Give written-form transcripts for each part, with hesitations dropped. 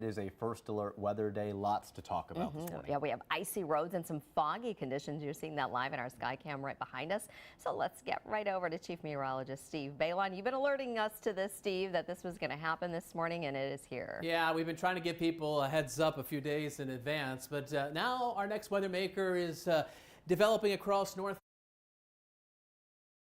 It is a first alert weather day. Lots to talk about this morning. Yeah, we have icy roads and some foggy conditions. You're seeing that live in our sky cam right behind us. So let's get right over to Chief Meteorologist Steve Balon. You've been alerting us to this, Steve, that this was going to happen this morning, and it is here. Yeah, we've been trying to give people a heads up a few days in advance, but now our next weather maker is developing across north.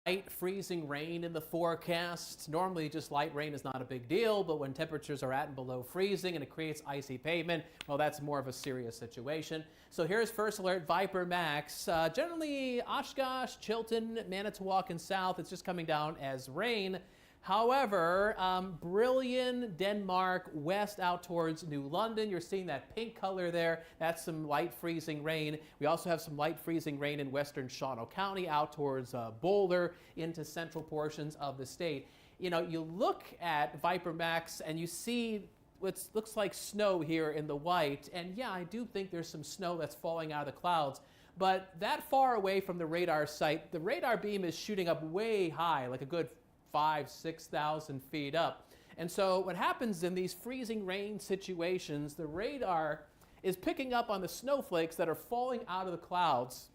Light freezing rain in the forecast. Normally just light rain is not a big deal, but when temperatures are at and below freezing and it creates icy pavement, well, that's more of a serious situation. So here's first alert Viper Max. Generally Oshkosh, Chilton, Manitowoc and south, it's just coming down as rain. However, Brillion, Denmark, west out towards New London, you're seeing that pink color there. That's some light freezing rain. We also have some light freezing rain in western Shawano County out towards Boulder into central portions of the state. You know, you look at Viper Max and you see what looks like snow here in the white. And yeah, I do think there's some snow that's falling out of the clouds. But that far away from the radar site, the radar beam is shooting up way high, like a good 5,000–6,000 feet up. And so what happens in these freezing rain situations, the radar is picking up on the snowflakes that are falling out of the clouds.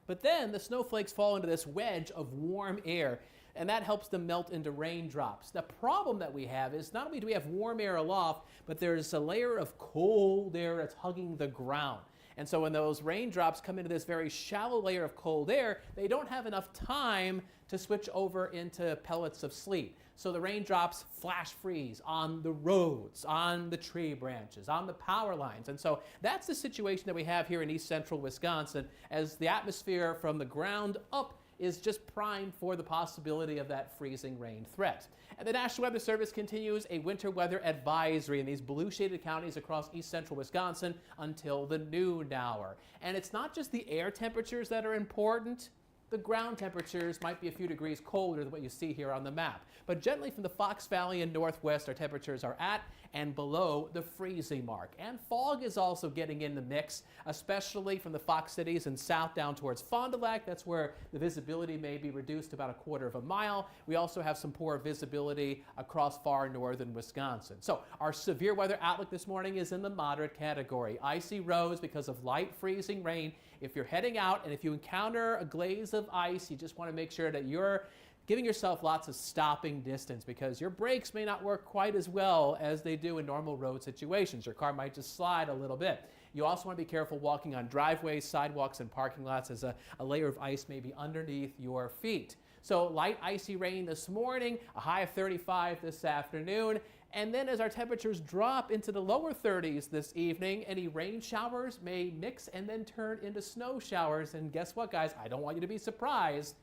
But then the snowflakes fall into this wedge of warm air, and that helps them melt into raindrops. The problem that we have is not only do we have warm air aloft, but there's a layer of cold air that's hugging the ground. And so when those raindrops come into this very shallow layer of cold air, they don't have enough time to switch over into pellets of sleet. So the raindrops flash freeze on the roads, on the tree branches, on the power lines. And so that's the situation that we have here in east central Wisconsin, as the atmosphere from the ground up is just primed for the possibility of that freezing rain threat. And the National Weather Service continues a winter weather advisory in these blue shaded counties across east central Wisconsin until the noon hour. And it's not just the air temperatures that are important. The ground temperatures might be a few degrees colder than what you see here on the map. But generally from the Fox Valley and northwest, our temperatures are at and below the freezing mark. And fog is also getting in the mix, especially from the Fox cities and south down towards Fond du Lac. That's where the visibility may be reduced about a quarter of a mile. We also have some poor visibility across far northern Wisconsin. So our severe weather outlook this morning is in the moderate category. Icy roads because of light freezing rain. If you're heading out and if you encounter a glaze of ice, you just want to make sure that you're giving yourself lots of stopping distance, because your brakes may not work quite as well as they do in normal road situations. Your car might just slide a little bit. You also want to be careful walking on driveways, sidewalks, and parking lots, as a layer of ice may be underneath your feet. So light icy rain this morning, a high of 35 this afternoon. And then as our temperatures drop into the lower 30s this evening, any rain showers may mix and then turn into snow showers. And guess what, guys? I don't want you to be surprised,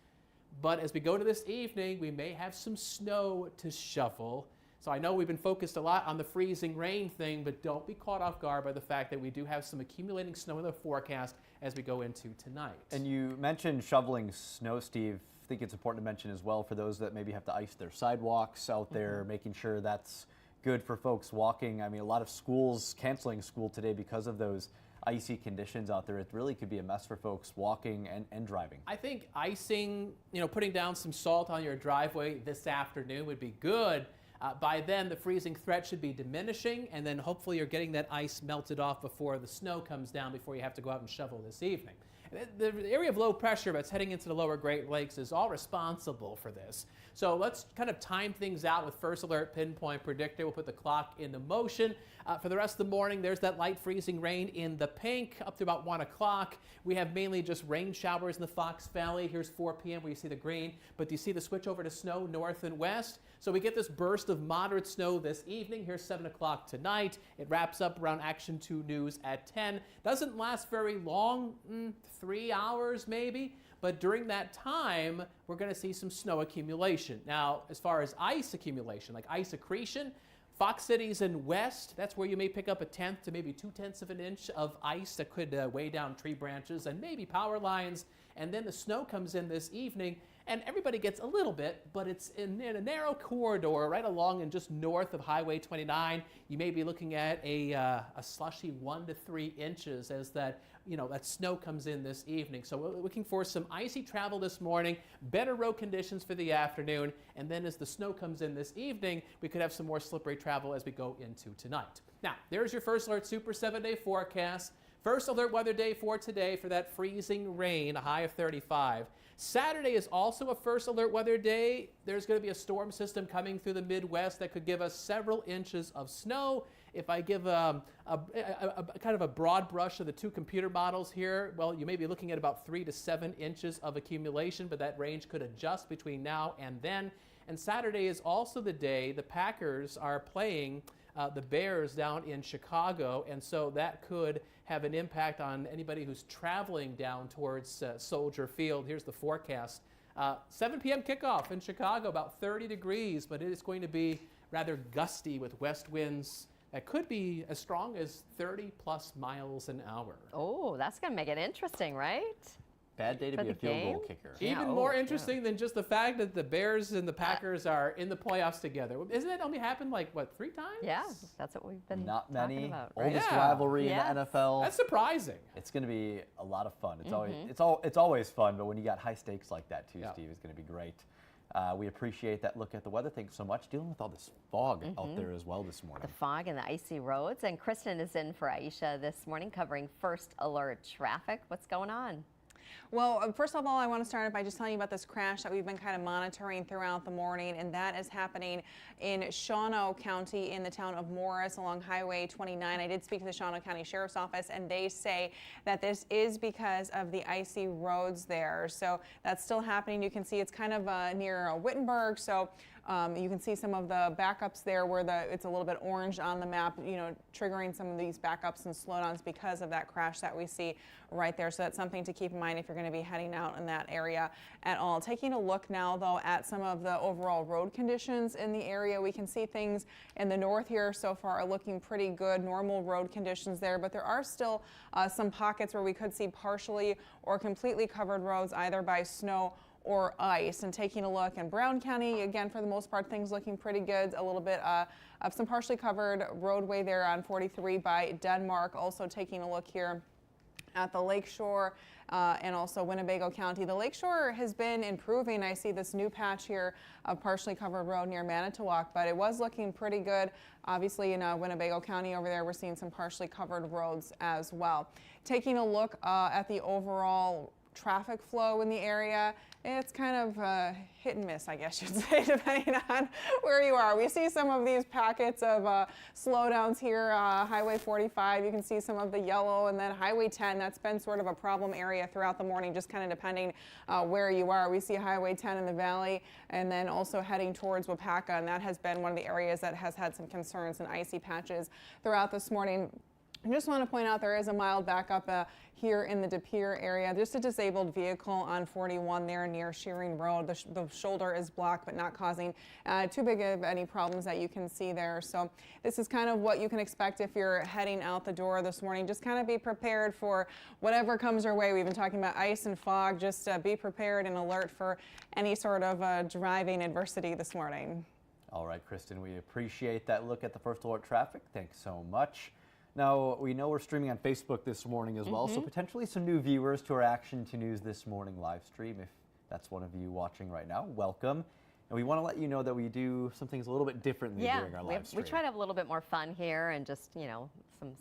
but as we go to this evening, we may have some snow to shovel. So I know we've been focused a lot on the freezing rain thing, but don't be caught off guard by the fact that we do have some accumulating snow in the forecast as we go into tonight. And you mentioned shoveling snow, Steve. I think it's important to mention as well for those that maybe have to ice their sidewalks out there, making sure that's good for folks walking. I mean, a lot of schools canceling school today because of those icy conditions out there. It really could be a mess for folks walking and driving. I think icing, putting down some salt on your driveway this afternoon would be good. By then, the freezing threat should be diminishing, and then hopefully you're getting that ice melted off before the snow comes down, before you have to go out and shovel this evening. The area of low pressure that's heading into the lower Great Lakes is all responsible for this. So let's kind of time things out with First Alert Pinpoint Predictor. We'll put the clock into motion. For the rest of the morning, there's that light freezing rain in the pink up to about 1 o'clock. We have mainly just rain showers in the Fox Valley. Here's 4 p.m. where you see the green, but do you see the switch over to snow north and west? So we get this burst of moderate snow this evening. Here's 7 o'clock tonight. It wraps up around Action 2 News at 10. Doesn't last very long, 3 hours maybe. But during that time, we're going to see some snow accumulation. Now, as far as ice accumulation, like ice accretion, Fox cities and west, that's where you may pick up 1/10 to maybe 2/10 of an inch of ice that could weigh down tree branches and maybe power lines. And then the snow comes in this evening, and everybody gets a little bit, but it's in a narrow corridor right along and just north of Highway 29. You may be looking at a slushy 1 to 3 inches as that snow comes in this evening. So we're looking for some icy travel this morning, better road conditions for the afternoon, and then as the snow comes in this evening, we could have some more slippery travel as we go into tonight. Now, there's your first alert Super 7-day forecast. First alert weather day for today for that freezing rain, a high of 35. Saturday is also a first alert weather day. There's going to be a storm system coming through the Midwest that could give us several inches of snow. If I give a kind of a broad brush of the two computer models here, well, you may be looking at about 3 to 7 inches of accumulation, but that range could adjust between now and then. And Saturday is also the day the Packers are playing the Bears down in Chicago, and so that could have an impact on anybody who's traveling down towards Soldier Field. Here's the forecast. 7 p.m. kickoff in Chicago, about 30 degrees, but it is going to be rather gusty with west winds that could be as strong as 30-plus miles an hour. Oh, that's going to make it interesting, right? Bad day to For be a the field goal game? kicker. Even more interesting than just the fact that the Bears and the Packers are in the playoffs together. Isn't that only happened like, what, 3 times? Yeah, that's what we've been Not talking many. about, right? Oldest Yeah. rivalry Yes. in the NFL. That's surprising. It's going to be a lot of fun. It's always fun, but when you got high stakes like that too, Yeah. Steve, it's going to be great. We appreciate that look at the weather. Thanks so much. Dealing with all this fog out there as well this morning. The fog and the icy roads. And Kristen is in for Aisha this morning covering first alert traffic. What's going on? Well, first of all, I want to start by just telling you about this crash that we've been kind of monitoring throughout the morning, and that is happening in Shawano County in the town of Morris along Highway 29. I did speak to the Shawano County Sheriff's Office, and they say that this is because of the icy roads there. So that's still happening. You can see it's kind of near Wittenberg, so you can see some of the backups there where it's a little bit orange on the map, you know, triggering some of these backups and slowdowns because of that crash that we see right there. So that's something to keep in mind if you're going to be heading out in that area at all. Taking a look now, though, at some of the overall road conditions in the area, we can see things in the north here so far are looking pretty good, normal road conditions there, but there are still some pockets where we could see partially or completely covered roads either by snow or ice. And taking a look in Brown County, again, for the most part, things looking pretty good. A little bit of some partially covered roadway there on 43 by Denmark. Also taking a look here at the Lakeshore and also Winnebago County. The Lakeshore has been improving. I see this new patch here of partially covered road near Manitowoc, but it was looking pretty good. Obviously in Winnebago County over there, we're seeing some partially covered roads as well. Taking a look at the overall traffic flow in the area, it's kind of hit and miss, I guess you'd say, depending on where you are. We see some of these packets of slowdowns here, Highway 45, you can see some of the yellow, and then Highway 10, that's been sort of a problem area throughout the morning, just kind of depending where you are. We see Highway 10 in the valley, and then also heading towards Wapaka, and that has been one of the areas that has had some concerns and icy patches throughout this morning. I just want to point out there is a mild backup here in the De Pere area. Just a disabled vehicle on 41 there near Shearing Road. The shoulder is blocked but not causing too big of any problems that you can see there. So this is kind of what you can expect if you're heading out the door this morning. Just kind of be prepared for whatever comes your way. We've been talking about ice and fog. Just be prepared and alert for any sort of driving adversity this morning. All right, Kristen, we appreciate that look at the first alert traffic. Thanks so much. Now, we know we're streaming on Facebook this morning as well, so potentially some new viewers to our Action 2 News This Morning live stream. If that's one of you watching right now, welcome. And we want to let you know that we do some things a little bit differently during our live stream. We try to have a little bit more fun here and just, you know,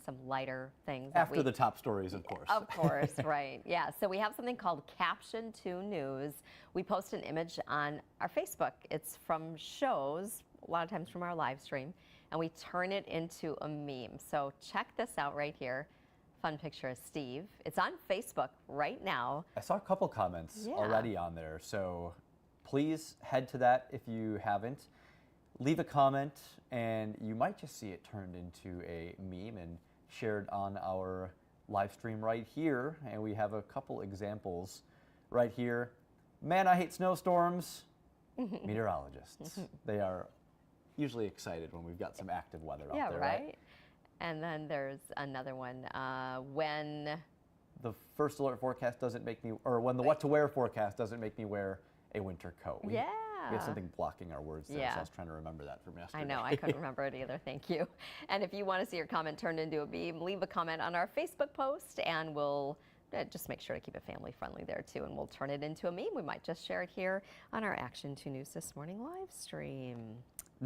some lighter things. After the top stories, of course. Of course, right. Yeah, so we have something called Caption 2 News. We post an image on our Facebook. It's from shows, a lot of times from our live stream, and we turn it into a meme. So check this out right here. Fun picture of Steve. It's on Facebook right now. I saw a couple comments already on there, so please head to that if you haven't. Leave a comment, and you might just see it turned into a meme and shared on our live stream right here. And we have a couple examples right here. Man, I hate snowstorms. Meteorologists. They are usually excited when we've got some active weather out there. Yeah, right? And then there's another one. When the first alert forecast doesn't make me, or when the what to wear forecast doesn't make me wear a winter coat. We have something blocking our words there, so I was trying to remember that from yesterday. I know, I couldn't remember it either, thank you. And if you want to see your comment turned into a meme, leave a comment on our Facebook post, and we'll just make sure to keep it family friendly there too, and we'll turn it into a meme. We might just share it here on our Action 2 News This Morning live stream.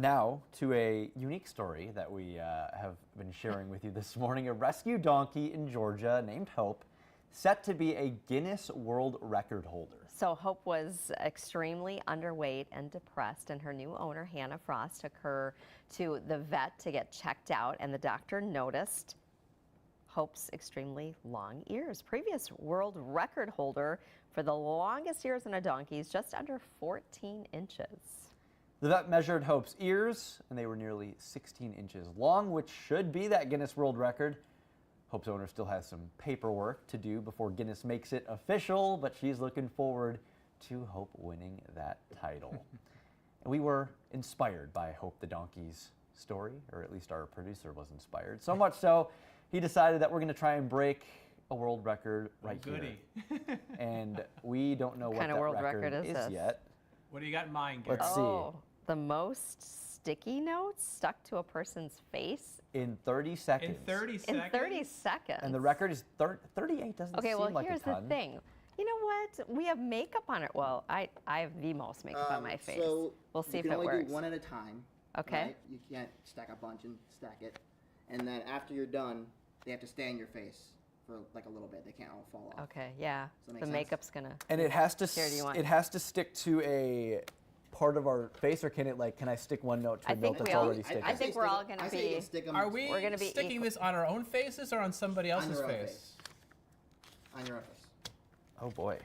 Now to a unique story that we have been sharing with you this morning. A rescue donkey in Georgia named Hope, set to be a Guinness World Record holder. So Hope was extremely underweight and depressed, and her new owner, Hannah Frost, took her to the vet to get checked out, and the doctor noticed Hope's extremely long ears. Previous world record holder for the longest ears in a donkey is just under 14 inches. The vet measured Hope's ears, and they were nearly 16 inches long, which should be that Guinness World Record. Hope's owner still has some paperwork to do before Guinness makes it official, but she's looking forward to Hope winning that title. And we were inspired by Hope the donkey's story, or at least our producer was inspired. So much so, he decided that we're going to try and break a world record here. And we don't know what kind of that world record is this? yet. What do you got in mind, Gary? Let's see. Oh, the most sticky notes stuck to a person's face In 30 seconds. In 30 seconds? in 30 seconds. And the record is 38. Doesn't Okay, seem well, like here's a ton. the thing. You know what? We have makeup on it. Well, I have the most makeup on my face. So We'll see you if can it only works. do one at a time. Okay. Right? You can't stack a bunch and stack it. And then after you're done, they have to stay in your face for like a little bit. They can't all fall off. Okay, yeah. Does that make The sense? makeup's gonna. And it has to Here, do you want- it has to stick to a part of our face, or can it, like, can I stick one note to I a note think that's we all- already sticking? I think we're all gonna I say you be- can stick 'em Are we We're gonna be sticking equal. this on our own faces or on somebody on else's your own face? face. On your own face. Oh boy.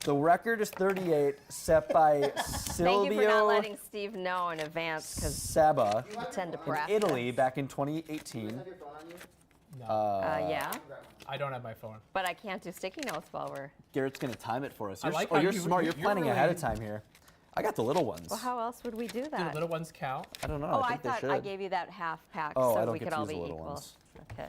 The record is 38, set by Thank you for not Silvio letting Steve know in advance, because Saba You have tend to your phone on prep. you? in Italy back in Do you 2018. have your phone on you? No, yeah. Grab one. I don't have my phone. But I can't do sticky notes while we're. Garrett's going to time it for us. I You're, like oh, how you're you- smart. You're you're planning ahead of really- time here. I got the little ones. Well, how else would we do Do the that? little ones count? I don't know. Oh, I I think they thought should. I gave you that half pack Oh, so I don't we get could to all use be the little equal. ones. Okay.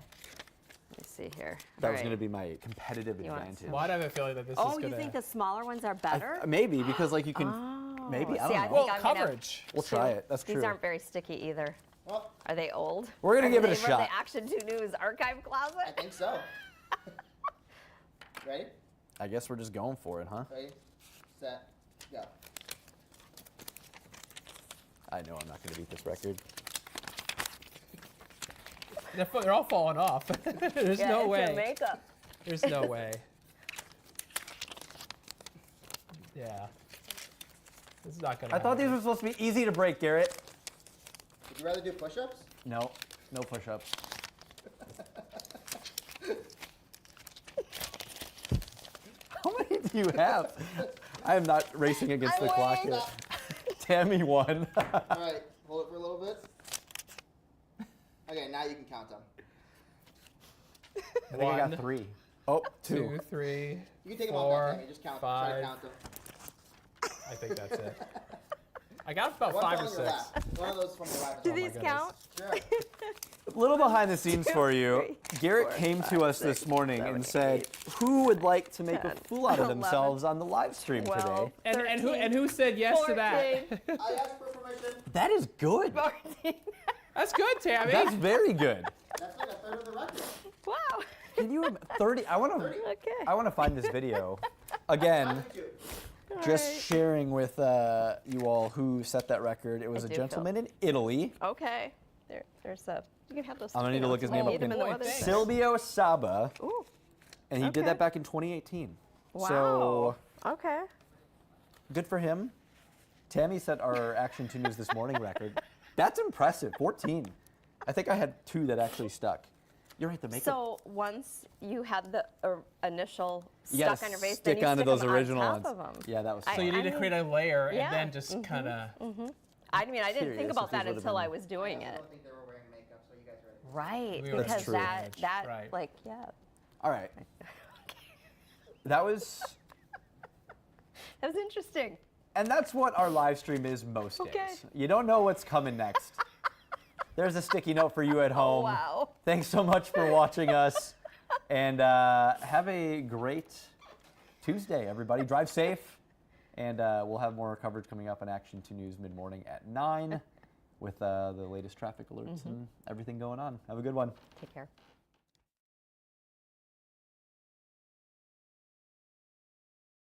Let me see here. That All was going to right. be my competitive You want advantage. some? Well, I have a feeling that this is Oh, gonna. you think the smaller ones are better? Maybe, because like you can, Oh, maybe, I see, don't I know. think Well, I'm gonna have coverage. We'll two. try it. That's These true. aren't very sticky either. Well, Are they old? We're gonna Are give it they a from shot. the Action 2 News archive I closet? think so. Ready? I guess we're just going for it, huh? Ready? Set. Go. I know I'm not going to beat this record. They're all falling off. There's Yeah, no it's way. your makeup. There's no way. Yeah. This is not gonna. I thought these happen. were supposed to be easy to break, Garrett. Would you rather do push-ups? No, no push-ups. How many do you have? I am not racing against I the clock win. here. Tammy won. All right, hold it for a little bit. Okay, now you can count them. I think I One, got 3. Oh, 2. 2, 3. You can take them all Four, back, Tammy. Just count. Try to 5. count them. I think that's it. I got about One 5 or on your 6. lap. One of those from your lap. Do is these goodness. count? Sure. A little behind the scenes for you. 3, Garrett 4, came 5, to us 6, this morning 7, and said, who would like to make a 10, fool out of 11, themselves on the live stream 12, today? And who said yes to that? 14, I asked for permission. That is good. 14. That's good, Tammy. That's very good. That's like a third of the record. Wow. Can you 30? I want to. Okay. I want to find this video again. On YouTube. Just right. sharing with you all who set that record. It was a do feel- gentleman in Italy, Okay. There's a. You can have those. I'm gonna need to look his name You up need them again. in the Boy, weather thanks. center. Silvio Saba, Ooh. and he did Okay. that back in 2018. Wow. So Okay. good for him. Tammy set our Action 2 News This Morning record. That's impressive. 14. I think I had 2 that actually stuck. You're right. The makeup. So once you had the initial You gotta stuck on your face, stick then you onto stick those them original on top ones. of them. Yeah, that was. So you I need to mean, create a layer yeah. and then just kind of. I mean, I didn't think Curious about if these that would've until been- I was doing I it. don't think they were wearing makeup, so you guys are ready. Right, We were because true. that Right. like yeah. All right. That was. That was interesting. And that's what our live stream is most Okay. days. You don't know what's coming next. There's a sticky note for you at home. Wow. Thanks so much for watching us. And have a great Tuesday, everybody. Drive safe. And we'll have more coverage coming up on Action 2 News mid-morning at 9 with the latest traffic alerts and everything going on. Have a good one. Take care.